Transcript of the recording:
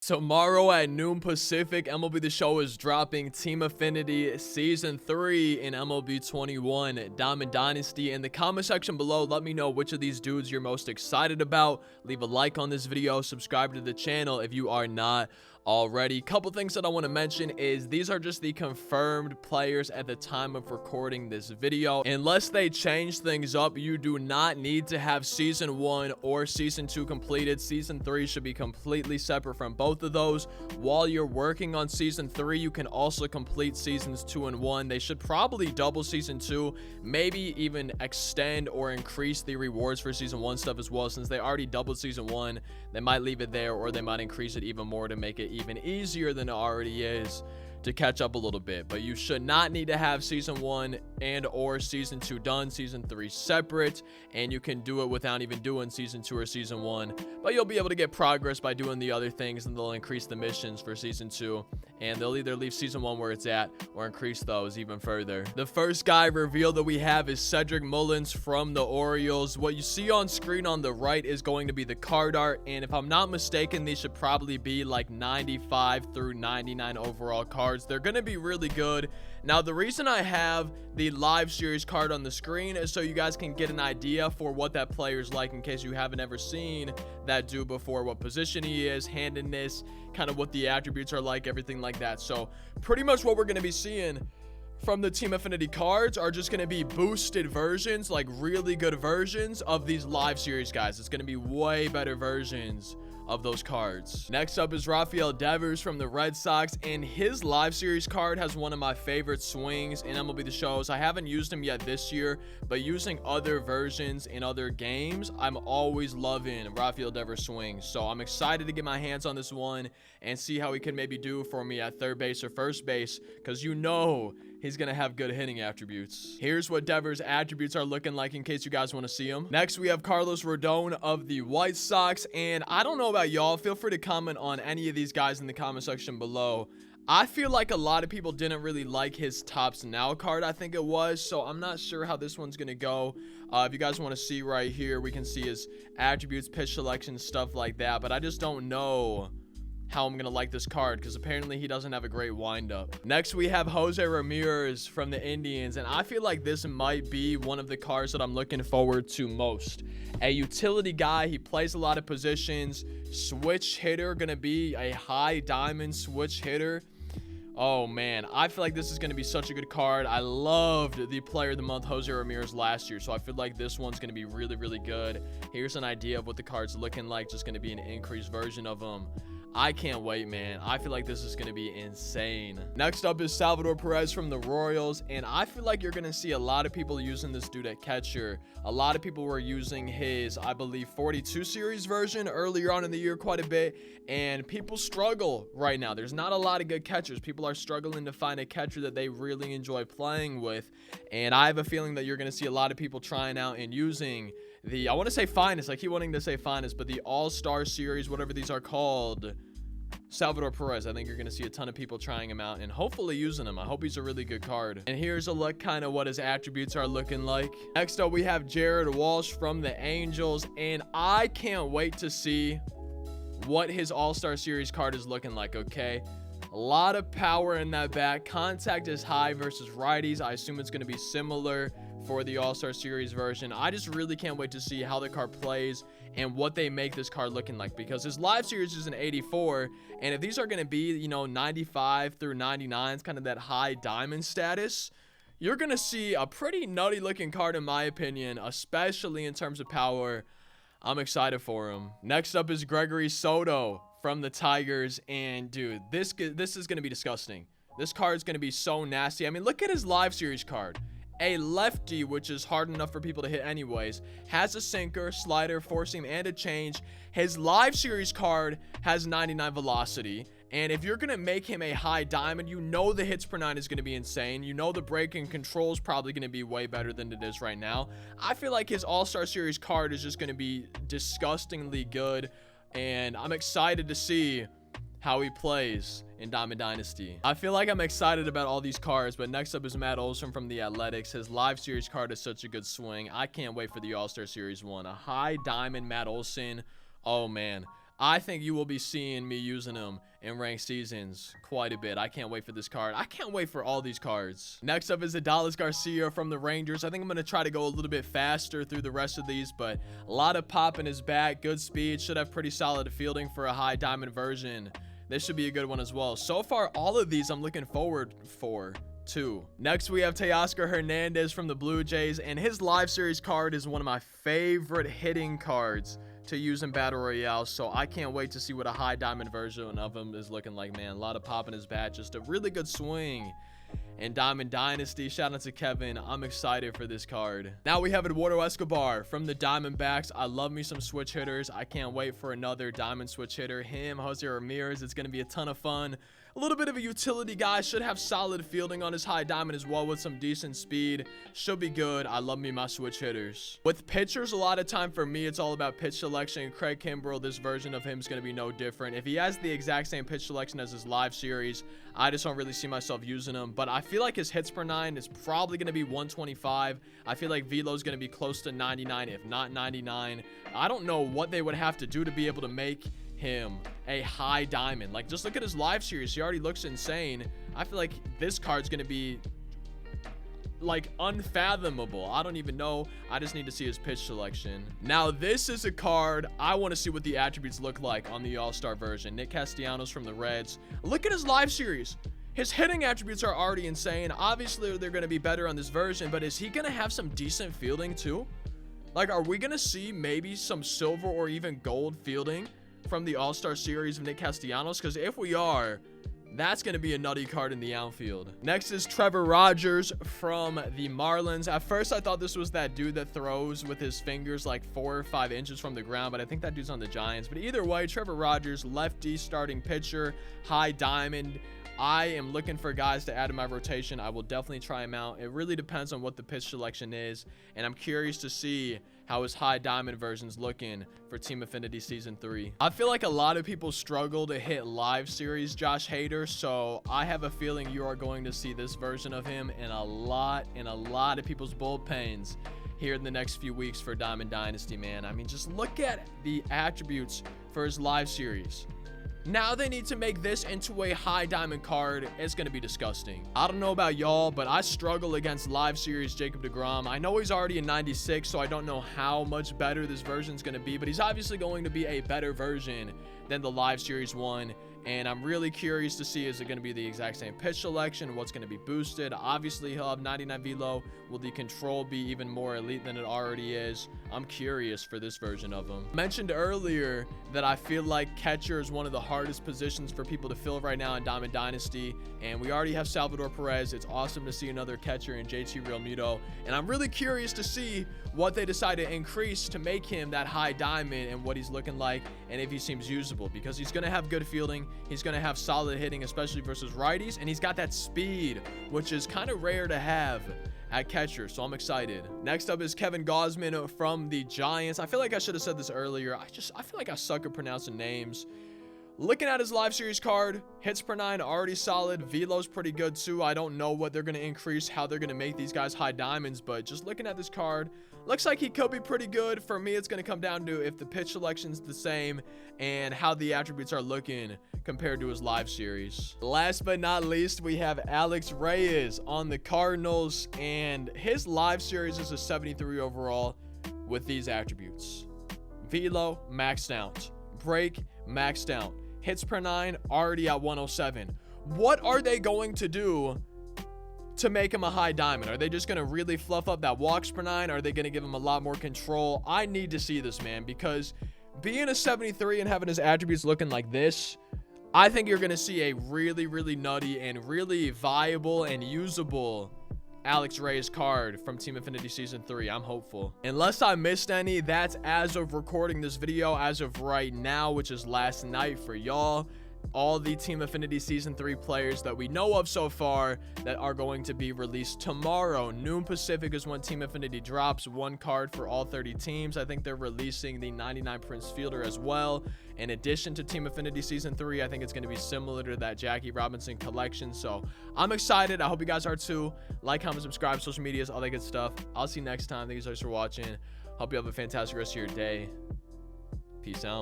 Tomorrow at noon Pacific, MLB The Show is dropping Team Affinity Season 3 in MLB 21 Diamond Dynasty. In the comment section below, let me know which of these dudes you're most excited about. Leave a like on this video, subscribe to the channel if you are not already. Couple things that I want to mention is these are just the confirmed players at the time of recording this video. Unless they change things up, you do not need to have Season 1 or Season 2 completed. Season 3 should be completely separate from both of those. While you're working on Season 3, you can also complete Seasons 2 and 1. They should probably double Season 2, maybe even extend or increase the rewards for Season 1 stuff as well. Since they already doubled Season 1, they might leave it there, or they might increase it even more to make it even easier than it already is to catch up a little bit. But you should not need to have Season 1 and or Season 2 done. Season 3 separate, and you can do it without even doing Season 2 or Season 1, but you'll be able to get progress by doing the other things, and they'll increase the missions for Season 2, and they'll either leave Season 1 where it's at or increase those even further. The first guy reveal that we have is Cedric Mullins from the Orioles. What you see on screen on the right is going to be the card art, and if I'm not mistaken, these should probably be like 95 through 99 overall cards. They're going to be really good. Now, the reason I have the live series card on the screen is so you guys can get an idea for what that player is like in case you haven't ever seen that dude before, what position he is, handedness, kind of what the attributes are like, everything like that. So pretty much what we're going to be seeing from the Team Affinity cards are just going to be boosted versions, like really good versions of these live series guys. It's going to be way better versions of those cards. Next up is Rafael Devers from the Red Sox, and his live series card has one of my favorite swings in MLB The Shows. I haven't used him yet this year, but using other versions in other games, I'm always loving Rafael Devers swings. So I'm excited to get my hands on this one and see how he can maybe do for me at third base or first base, because you know he's going to have good hitting attributes. Here's what Devers' attributes are looking like in case you guys want to see them. Next, we have Carlos Rodon of the White Sox, and I don't know about y'all. Feel free to comment on any of these guys in the comment section below. I feel like a lot of people didn't really like his Tops Now card, I think it was, so I'm not sure how this one's going to go. If you guys want to see right here, we can see his attributes, pitch selection, stuff like that, but I just don't know how I'm gonna like this card because apparently he doesn't have a great windup. Next, we have Jose Ramirez from the Indians, and I feel like this might be one of the cards that I'm looking forward to most. A utility guy, he plays a lot of positions, switch hitter, gonna be a high diamond switch hitter. Oh man, I feel like this is going to be such a good card. I loved the player of the month Jose Ramirez last year, so I feel like this one's going to be really, really good. Here's an idea of what the card's looking like, just going to be an increased version of him. I can't wait, man. I feel like this is going to be insane. Next up is Salvador Perez from the Royals, and I feel like you're going to see a lot of people using this dude at catcher. A lot of people were using his, I believe, 42 series version earlier on in the year quite a bit, and people struggle right now. There's not a lot of good catchers. People are struggling to find a catcher that they really enjoy playing with, and I have a feeling that you're going to see a lot of people trying out and using the, I want to say finest, I keep wanting to say finest, but the All-Star Series, whatever these are called, Salvador Perez. I think you're going to see a ton of people trying him out and hopefully using him. I hope he's a really good card. And here's a look kind of what his attributes are looking like. Next up, we have Jared Walsh from the Angels, and I can't wait to see what his All-Star Series card is looking like, okay? A lot of power in that bat. Contact is high versus righties. I assume it's going to be similar for the All-Star Series version. I just really can't wait to see how the card plays and what they make this card looking like, because his live series is an 84, and if these are going to be, you know, 95 through 99, it's kind of that high diamond status, you're going to see a pretty nutty looking card in my opinion, especially in terms of power. I'm excited for him. Next up is Gregory Soto from the Tigers, and dude, this is going to be disgusting. This card is going to be so nasty. I mean, look at his live series card. A lefty, which is hard enough for people to hit anyways, has a sinker, slider, four seam, and a change. His live series card has 99 velocity, and if you're going to make him a high diamond, you know the hits per nine is going to be insane. You know the break and control is probably going to be way better than it is right now. I feel like his All-Star Series card is just going to be disgustingly good, and I'm excited to see how he plays in Diamond Dynasty. I feel like I'm excited about all these cards, but next up is Matt Olson from the Athletics. His live series card is such a good swing. I can't wait for the All-Star Series one. A high diamond Matt Olson. Oh man, I think you will be seeing me using him in ranked seasons quite a bit. I can't wait for this card. I can't wait for all these cards. Next up is Adolis Garcia from the Rangers. I think I'm going to try to go a little bit faster through the rest of these, but a lot of pop in his bat, good speed, should have pretty solid fielding for a high diamond version. This should be a good one as well. So far, all of these I'm looking forward for. Next, we have Teoscar Hernandez from the Blue Jays, and his live series card is one of my favorite hitting cards to use in Battle Royale, so I can't wait to see what a high diamond version of him is looking like, man. A lot of pop in his bat, just a really good swing. And Diamond Dynasty, shout out to Kevin. I'm excited for this card. Now we have Eduardo Escobar from the Diamondbacks. I love me some switch hitters. I can't wait for another diamond switch hitter. Him, Jose Ramirez. It's going to be a ton of fun. A little bit of a utility guy. Should have solid fielding on his high diamond as well with some decent speed. Should be good. I love me my switch hitters. With pitchers, a lot of time for me, it's all about pitch selection. Craig Kimbrell, this version of him is going to be no different. If he has the exact same pitch selection as his live series, I just don't really see myself using him. But I feel like his hits per 9 is probably going to be 125. I feel like velo is going to be close to 99, if not 99. I don't know what they would have to do to be able to make him a high diamond. Like, just look at his live series. He already looks insane. I feel like this card's gonna be like unfathomable. I don't even know. I just need to see his pitch selection. Now this is a card I want to see what the attributes look like on the all-star version. Nick Castellanos from the Reds. Look at his live series. His hitting attributes are already insane. Obviously they're going to be better on this version, but is he going to have some decent fielding too? Like, are we going to see maybe some silver or even gold fielding from the all-star series of Nick Castellanos? Because if we are, that's going to be a nutty card in the outfield. Next is Trevor Rogers from the Marlins. At first, I thought this was that dude that throws with his fingers like 4 or 5 inches from the ground, but I think that dude's on the Giants. But either way, Trevor Rogers, lefty starting pitcher, high diamond. I am looking for guys to add to my rotation. I will definitely try him out. It really depends on what the pitch selection is, and I'm curious to see how his high diamond version's looking for Team Affinity Season 3. I feel like a lot of people struggle to hit live series Josh Hader, so I have a feeling you are going to see this version of him in a lot of people's bullpens here in the next few weeks for Diamond Dynasty, man. I mean, just look at the attributes for his live series. Now they need to make this into a high diamond card. It's going to be disgusting. I don't know about y'all, but I struggle against live series Jacob deGrom. I know he's already a 96, so I don't know how much better this version is going to be, but he's obviously going to be a better version than the live series one. And I'm really curious to see, is it going to be the exact same pitch selection? What's going to be boosted? Obviously, he'll have 99 velo. Will the control be even more elite than it already is? I'm curious for this version of him. Mentioned earlier that I feel like catcher is one of the hardest positions for people to fill right now in Diamond Dynasty. And we already have Salvador Perez. It's awesome to see another catcher in JT Realmuto. And I'm really curious to see what they decide to increase to make him that high diamond and what he's looking like and if he seems usable, because he's going to have good fielding. He's going to have solid hitting, especially versus righties, and he's got that speed, which is kind of rare to have at catcher, so I'm excited. Next up is Kevin Gausman from the Giants. I feel like I should have said this earlier. I feel like I suck at pronouncing names. Looking at his live series card, hits per 9 already solid. Velo's pretty good too. I don't know what they're going to increase, how they're going to make these guys high diamonds, but just looking at this card, looks like he could be pretty good. For me, it's going to come down to if the pitch selection's the same and how the attributes are looking compared to his live series. Last but not least, we have Alex Reyes on the Cardinals, and his live series is a 73 overall with these attributes. Velo, maxed out. Break, maxed out. Hits per 9, already at 107. What are they going to do to make him a high diamond? Are they just going to really fluff up that walks per 9? Are they going to give him a lot more control? I need to see this, man, because being a 73 and having his attributes looking like this, I think you're going to see a really nutty and really viable and usable Alex Reyes card from Team Affinity Season 3. I'm hopeful. Unless I missed any, that's as of recording this video, as of right now, which is last night for y'all. All the Team Affinity Season 3 players that we know of so far that are going to be released tomorrow. Noon Pacific is when Team Affinity drops one card for all 30 teams. I think they're releasing the 99 Prince Fielder as well. In addition to Team Affinity Season 3, I think it's going to be similar to that Jackie Robinson collection. So I'm excited. I hope you guys are too. Like, comment, subscribe, social medias, all that good stuff. I'll see you next time. Thank you so much for watching. Hope you have a fantastic rest of your day. Peace out.